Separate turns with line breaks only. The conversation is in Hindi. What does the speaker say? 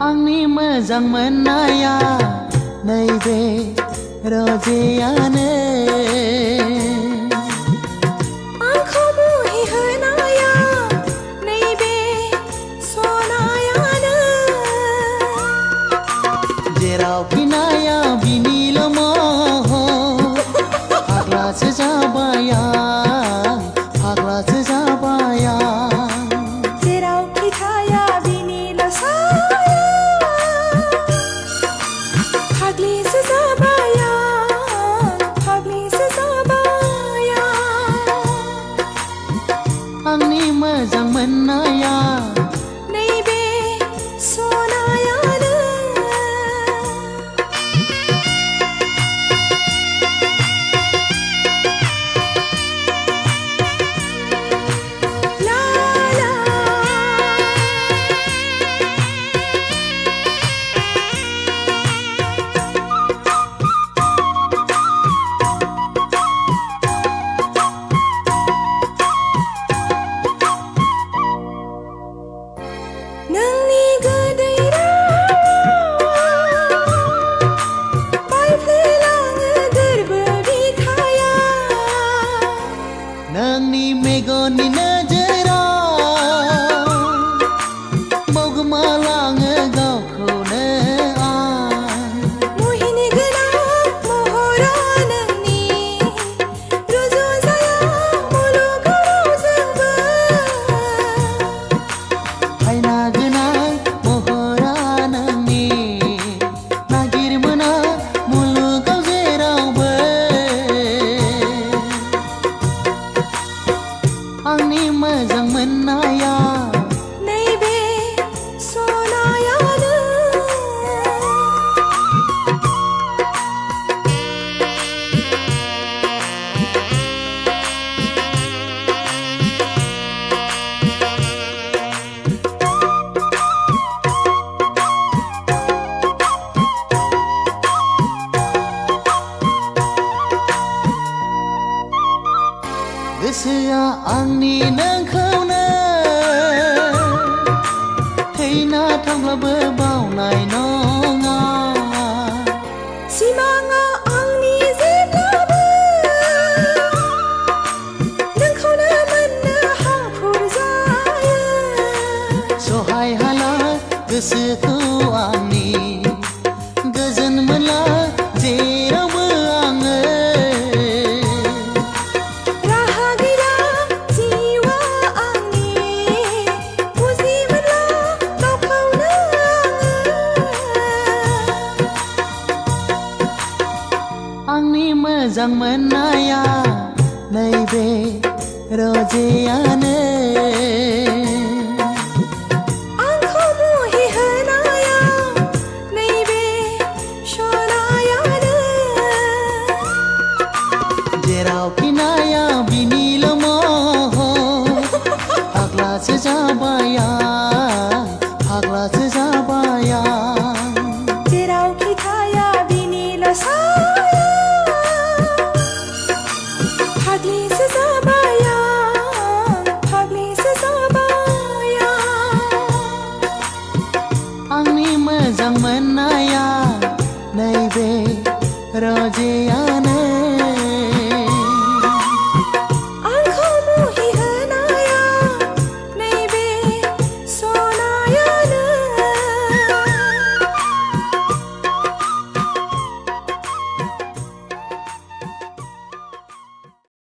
आंनि मोजां मोननाया नैबे रजेयानो
आंखौ मुहि होनाया नैबे सनायानो
जेरावखि नाया बिनिल' महर फाग्लासो जाबाय आं फाग्लासो जाबाय आं
जेरावखि थाया बिनिल' साया फाग्लिसो जाबाय आं फाग्लिसो जाबाय
आंनि मोजां मोननाया
नैबे सनायानो ला ला नोंनि गोदै बायफ्लेलाङो गोरबो बिखाया
नोंनि मेगननि नोजोराव बावगोमालाङो गावखौनो आं
मुहिनि गोनां महरा नोंनि रुजुजाया मुलुगाव रावजोंबो
आयना गोनां महरा नोंनि नागिर मोना मुलुगाव जेरावबो आंनि मोजां मोननाया
नैबे सनायानो
गोसोआ आंनि नोंखौनो थैना थांब्लाबो बावनाय नङा
सिमाङा आंनि जेब्लाबो नोंखौनो मोननो हांखुर जायो
सहाय हाला गोसोखौ आंनि गोजोन मोनला जेरावबो आङो
राहा गैला जिउआ आंनि बुजि मोनला गावखौनो
आंनि मोजां मोननाया नैबे रजेयानो
आंखौ मुहि होनाया नैबे सनायानो
जेरावखि नाया बिनिल' महर फाग्लासो जाबाय आं फाग्लासो जाबाय आं
जेरावखि थाया बिनिल' साया फाग्लिसो जाबाय आं फाग्लिसो जाबाय
आंनि मोजां मोननाया नैबे रजेयानो